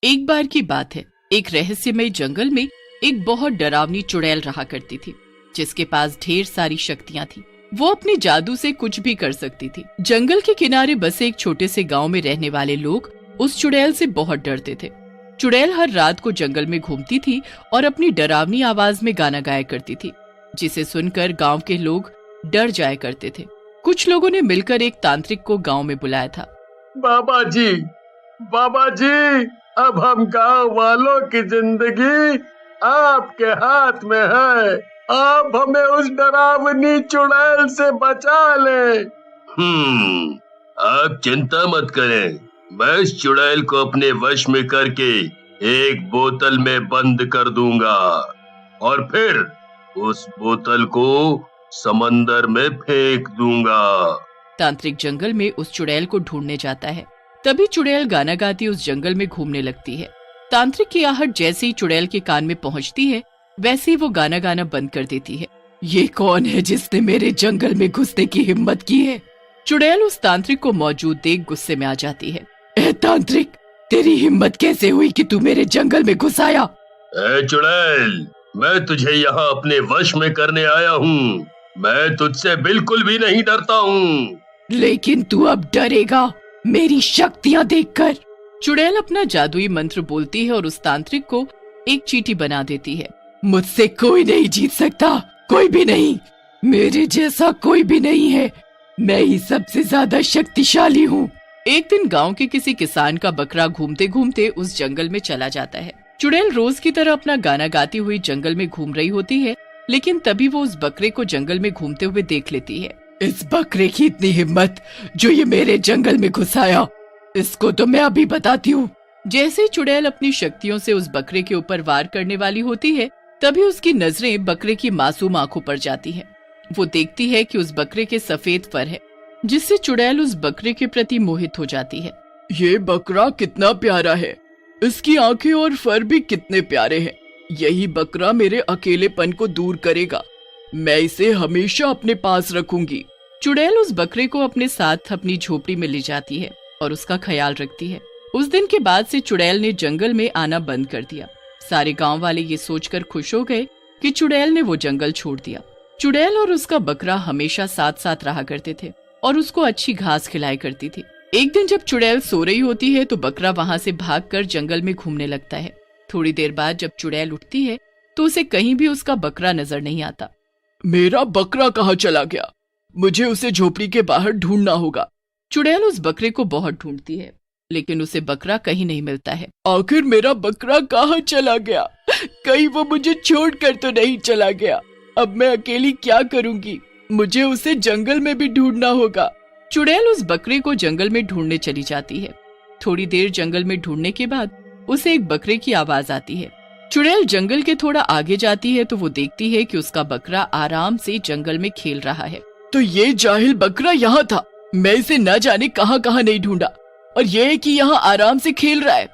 एक बार की बात है, एक रहस्यमय जंगल में एक बहुत डरावनी चुड़ैल रहा करती थी, जिसके पास ढेर सारी शक्तियां थी। वो अपने जादू से कुछ भी कर सकती थी। जंगल के किनारे बसे एक छोटे से गांव में रहने वाले लोग उस चुड़ैल से बहुत डरते थे। चुड़ैल हर रात को जंगल में घूमती थी और अपनी डरावनी आवाज में गाना गाया करती थी, जिसे सुनकर गांव के लोग डर जाया करते थे। कुछ लोगों ने मिलकर एक तांत्रिक को गांव में बुलाया था। बाबा जी, अब हम गांव वालों की जिंदगी आपके हाथ में है। आप हमें उस डरावनी चुड़ैल से बचा ले। आप चिंता मत करें, मैं इस चुड़ैल को अपने वश में करके एक बोतल में बंद कर दूंगा और फिर उस बोतल को समंदर में फेंक दूंगा। तांत्रिक जंगल में उस चुड़ैल को ढूंढने जाता है। तभी चुड़ैल गाना गाती उस जंगल में घूमने लगती है। तांत्रिक की आहट जैसे ही चुड़ैल के कान में पहुंचती है, वैसे ही वो गाना गाना बंद कर देती है। ये कौन है जिसने मेरे जंगल में घुसने की हिम्मत की है? चुड़ैल उस तांत्रिक को मौजूद देख गुस्से में आ जाती है। ए तांत्रिक, तेरी हिम्मत कैसे हुई कि तू मेरे जंगल में घुस आया? ए चुड़ैल, मैं तुझे यहाँ अपने वश में करने आया हूँ। मैं तुझसे बिल्कुल भी नहीं डरता हूँ। लेकिन तू अब डरेगा मेरी शक्तियाँ देखकर। चुड़ैल अपना जादुई मंत्र बोलती है और उस तांत्रिक को एक चींटी बना देती है। मुझसे कोई नहीं जीत सकता, कोई भी नहीं। मेरे जैसा कोई भी नहीं है। मैं ही सबसे ज्यादा शक्तिशाली हूँ। एक दिन गांव के किसी किसान का बकरा घूमते घूमते उस जंगल में चला जाता है। चुड़ैल रोज की तरह अपना गाना गाती हुई जंगल में घूम रही होती है, लेकिन तभी वो उस बकरे को जंगल में घूमते हुए देख लेती है। इस बकरे की इतनी हिम्मत जो ये मेरे जंगल में घुस आया, इसको तो मैं अभी बताती हूँ। जैसे ही चुड़ैल अपनी शक्तियों से उस बकरे के ऊपर वार करने वाली होती है, तभी उसकी नजरें बकरे की मासूम आंखों पर जाती हैं। वो देखती है कि उस बकरे के सफेद फर है, जिससे चुड़ैल उस बकरे के प्रति मोहित हो जाती है। ये बकरा कितना प्यारा है, इसकी आंखें और फर भी कितने प्यारे हैं। यही बकरा मेरे अकेलेपन को दूर करेगा। मैं इसे हमेशा अपने पास रखूंगी। चुड़ैल उस बकरे को अपने साथ अपनी झोपड़ी में ले जाती है और उसका ख्याल रखती है। उस दिन के बाद से चुड़ैल ने जंगल में आना बंद कर दिया। सारे गांव वाले ये सोचकर खुश हो गए कि चुड़ैल ने वो जंगल छोड़ दिया। चुड़ैल और उसका बकरा हमेशा साथ साथ रहा करते थे और उसको अच्छी घास खिलाया करती थी। एक दिन जब चुड़ैल सो रही होती है तो बकरा वहाँ से भागकर जंगल में घूमने लगता है। थोड़ी देर बाद जब चुड़ैल उठती है तो उसे कहीं भी उसका बकरा नजर नहीं आता। मेरा बकरा कहाँ चला गया? मुझे उसे झोपड़ी के बाहर ढूंढना होगा। चुड़ैल उस बकरे को बहुत ढूंढती है, लेकिन उसे बकरा कहीं नहीं मिलता है। आखिर मेरा बकरा कहाँ चला गया? कहीं वो मुझे छोड़कर तो नहीं चला गया? अब मैं अकेली क्या करूंगी? मुझे उसे जंगल में भी ढूंढना होगा। चुड़ैल उस बकरे को जंगल में ढूंढने चली जाती है। थोड़ी देर जंगल में ढूंढने के बाद उसे एक बकरे की आवाज आती है। चुड़ैल जंगल के थोड़ा आगे जाती है तो वो देखती है कि उसका बकरा आराम से जंगल में खेल रहा है। तो ये जाहिल बकरा यहाँ था। मैं इसे न जाने कहाँ कहाँ नहीं ढूंढा, और ये है कि यहाँ आराम से खेल रहा है।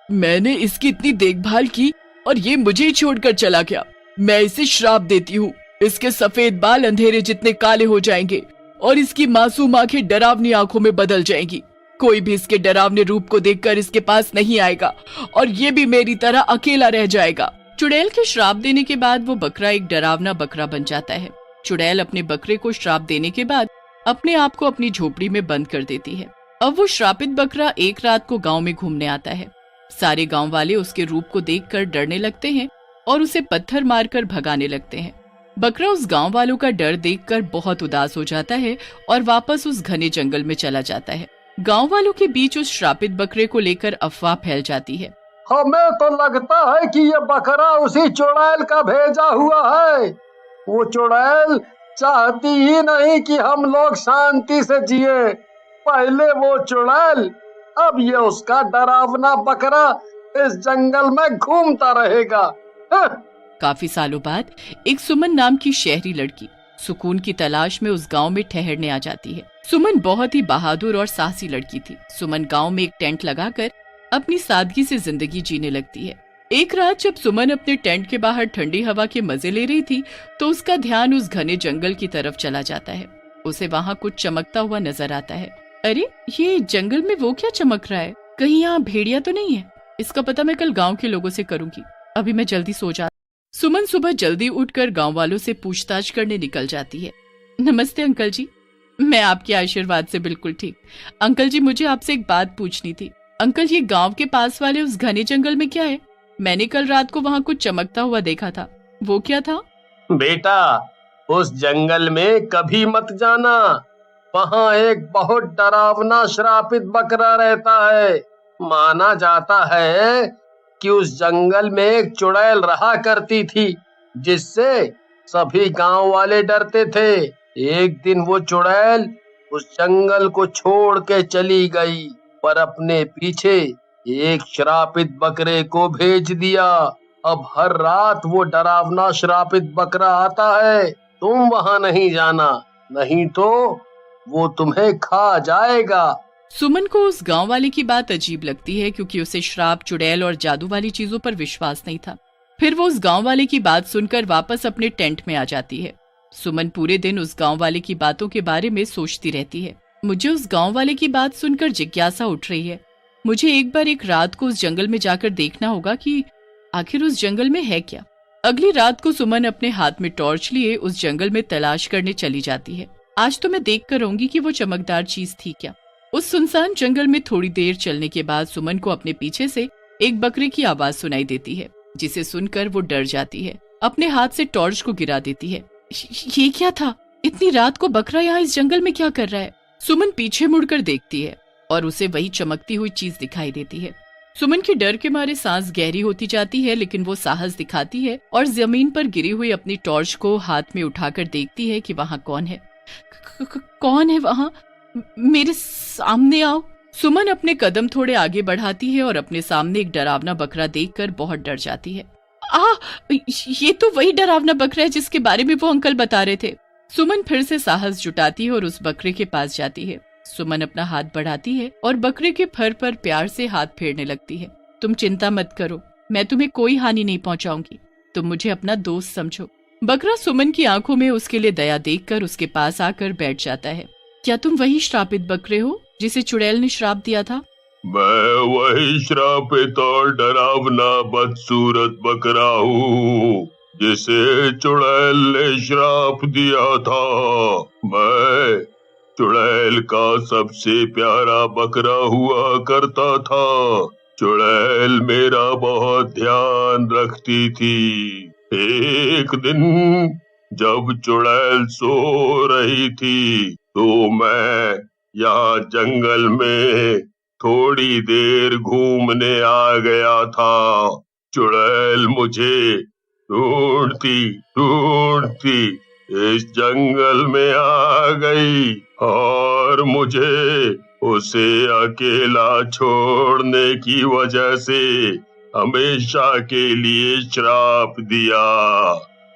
मैंने इसकी इतनी देखभाल की और ये मुझे ही छोड़कर चला गया। मैं इसे श्राप देती हूँ। इसके सफेद बाल अंधेरे जितने काले हो जाएंगे और इसकी मासूम आंखें डरावनी आंखों में बदल जाएंगी। कोई भी इसके डरावने रूप को देखकर इसके पास नहीं आएगा और ये भी मेरी तरह अकेला रह जाएगा। चुड़ैल के श्राप देने के बाद वो बकरा एक डरावना बकरा बन जाता है। चुड़ैल अपने बकरे को श्राप देने के बाद अपने आप को अपनी झोपड़ी में बंद कर देती है। अब वो श्रापित बकरा एक रात को गांव में घूमने आता है। सारे गांव वाले उसके रूप को देखकर डरने लगते हैं और उसे पत्थर मारकर भगाने लगते हैं। बकरा उस गांव वालों का डर देखकर बहुत उदास हो जाता है और वापस उस घने जंगल में चला जाता है। गांव वालों के बीच उस श्रापित बकरे को लेकर अफवाह फैल जाती है। हमें तो लगता है कि ये बकरा उसी चुड़ैल का भेजा हुआ है। वो चुड़ैल चाहती ही नहीं कि हम लोग शांति से जिए। पहले वो चुड़ैल, अब ये उसका डरावना बकरा इस जंगल में घूमता रहेगा। काफी सालों बाद एक सुमन नाम की शहरी लड़की सुकून की तलाश में उस गांव में ठहरने आ जाती है। सुमन बहुत ही बहादुर और साहसी लड़की थी। सुमन गांव में एक टेंट लगाकर अपनी सादगी से जिंदगी जीने लगती है। एक रात जब सुमन अपने टेंट के बाहर ठंडी हवा के मजे ले रही थी तो उसका ध्यान उस घने जंगल की तरफ चला जाता है। उसे वहाँ कुछ चमकता हुआ नजर आता है। अरे, ये जंगल में वो क्या चमक रहा है? कहीं यहाँ भेड़िया तो नहीं है? इसका पता मैं कल गांव के लोगों से करूंगी। अभी मैं जल्दी सो जा। सुमन सुबह जल्दी उठकर गांव वालों से पूछताछ करने निकल जाती है। नमस्ते अंकल जी, मैं आपके आशीर्वाद से बिल्कुल ठीक। अंकल जी, मुझे आपसे एक बात पूछनी थी। अंकल, ये गांव के पास वाले उस घने जंगल में क्या है? मैंने कल रात को वहाँ कुछ चमकता हुआ देखा था, वो क्या था? बेटा, उस जंगल में कभी मत जाना। वहाँ एक बहुत डरावना श्रापित बकरा रहता है। माना जाता है कि उस जंगल में एक चुड़ैल रहा करती थी, जिससे सभी गांव वाले डरते थे। एक दिन वो चुड़ैल उस जंगल को छोड़ के चली गई, पर अपने पीछे एक श्रापित बकरे को भेज दिया। अब हर रात वो डरावना श्रापित बकरा आता है। तुम वहां नहीं जाना, नहीं तो वो तुम्हें खा जाएगा। सुमन को उस गांव वाले की बात अजीब लगती है, क्योंकि उसे श्राप, चुड़ैल और जादू वाली चीजों पर विश्वास नहीं था। फिर वो उस गांव वाले की बात सुनकर वापस अपने टेंट में आ जाती है। सुमन पूरे दिन उस गांव वाले की बातों के बारे में सोचती रहती है। मुझे उस गांव वाले की बात सुनकर जिज्ञासा उठ रही है। मुझे एक बार एक रात को उस जंगल में जाकर देखना होगा कि आखिर उस जंगल में है क्या। अगली रात को सुमन अपने हाथ में टॉर्च लिए उस जंगल में तलाश करने चली जाती है। आज तो मैं देख कर रहूंगी कि वो चमकदार चीज थी क्या। उस सुनसान जंगल में थोड़ी देर चलने के बाद सुमन को अपने पीछे से एक बकरे की आवाज सुनाई देती है, जिसे सुनकर वो डर जाती है। अपने हाथ से टॉर्च को गिरा देती है। ये क्या था? इतनी रात को बकरा यहाँ इस जंगल में क्या कर रहा है? सुमन पीछे मुड़कर देखती है और उसे वही चमकती हुई चीज दिखाई देती है। सुमन के डर के मारे सांस गहरी होती जाती है, लेकिन वो साहस दिखाती है और जमीन पर गिरी हुई अपनी टॉर्च को हाथ में उठाकर देखती है कि वहाँ कौन है। कौन है वहाँ? मेरे सामने आओ। सुमन अपने कदम थोड़े आगे बढ़ाती है और अपने सामने एक डरावना बकरा देखकर बहुत डर जाती है। ये तो वही डरावना बकरा है जिसके बारे में वो अंकल बता रहे थे। सुमन फिर से साहस जुटाती है और उस बकरे के पास जाती है। सुमन अपना हाथ बढ़ाती है और बकरे के फर पर प्यार से हाथ फेरने लगती है। तुम चिंता मत करो, मैं तुम्हें कोई हानि नहीं पहुंचाऊंगी। तुम मुझे अपना दोस्त समझो। बकरा सुमन की आंखों में उसके लिए दया देखकर उसके पास आकर बैठ जाता है। क्या तुम वही श्रापित बकरे हो जिसे चुड़ैल ने श्राप दिया था? मैं वही श्रापित और डरावना बदसूरत बकरा हूँ जिसे चुड़ैल ने श्राप दिया था। मैं चुड़ैल का सबसे प्यारा बकरा हुआ करता था। चुड़ैल मेरा बहुत ध्यान रखती थी। एक दिन जब चुड़ैल सो रही थी तो मैं यहाँ जंगल में थोड़ी देर घूमने आ गया था। चुड़ैल मुझे ढूंढती ढूंढती इस जंगल में आ गई और मुझे उसे अकेला छोड़ने की वजह से हमेशा के लिए श्राप दिया।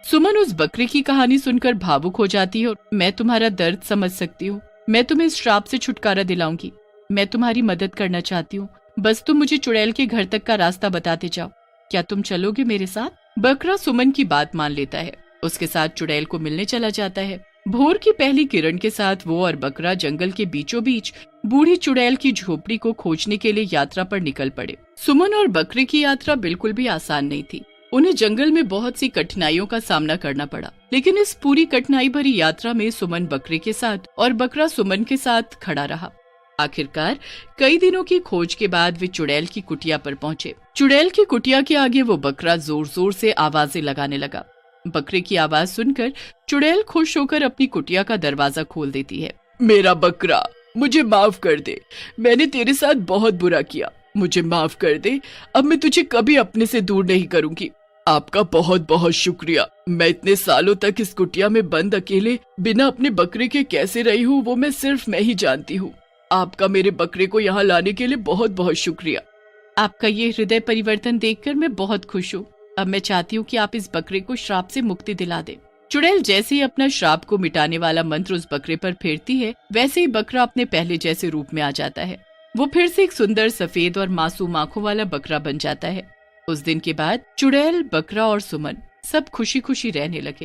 सुमन उस बकरे की कहानी सुनकर भावुक हो जाती है और मैं तुम्हारा दर्द समझ सकती हूँ। मैं तुम्हें इस श्राप से छुटकारा दिलाऊंगी। मैं तुम्हारी मदद करना चाहती हूँ। बस तुम मुझे चुड़ैल के घर तक का रास्ता बताते जाओ। क्या तुम चलोगे मेरे साथ? बकरा सुमन की बात मान लेता है। उसके साथ चुड़ैल को मिलने चला जाता है। भोर की पहली किरण के साथ वो और बकरा जंगल के बीचों बीच बूढ़ी चुड़ैल की झोपड़ी को खोजने के लिए यात्रा पर निकल पड़े। सुमन और बकरे की यात्रा बिल्कुल भी आसान नहीं थी। उन्हें जंगल में बहुत सी कठिनाइयों का सामना करना पड़ा, लेकिन इस पूरी कठिनाई भरी यात्रा में सुमन बकरे के साथ और बकरा सुमन के साथ खड़ा रहा। आखिरकार कई दिनों की खोज के बाद वे चुड़ैल की कुटिया पर पहुंचे। चुड़ैल की कुटिया के आगे वो बकरा जोर जोर से आवाजें लगाने लगा। बकरे की आवाज सुनकर चुड़ैल खुश होकर अपनी कुटिया का दरवाजा खोल देती है। मेरा बकरा, मुझे माफ कर दे। मैंने तेरे साथ बहुत बुरा किया, मुझे माफ कर दे। अब मैं तुझे कभी अपने से दूर नहीं करूंगी। आपका बहुत बहुत शुक्रिया। मैं इतने सालों तक इस कुटिया में बंद अकेले बिना अपने बकरे के कैसे रही हूँ, वो मैं सिर्फ मैं ही जानती हूँ। आपका मेरे बकरे को यहाँ लाने के लिए बहुत बहुत शुक्रिया। आपका ये हृदय परिवर्तन देखकर मैं बहुत खुश हूँ। अब मैं चाहती हूँ कि आप इस बकरे को श्राप से मुक्ति दिला दें। चुड़ैल जैसे ही अपना श्राप को मिटाने वाला मंत्र उस बकरे पर फेरती है, वैसे ही बकरा अपने पहले जैसे रूप में आ जाता है। वो फिर से एक सुंदर सफेद और मासूम आंखों वाला बकरा बन जाता है। उस दिन के बाद चुड़ैल, बकरा और सुमन सब खुशी खुशी रहने लगे।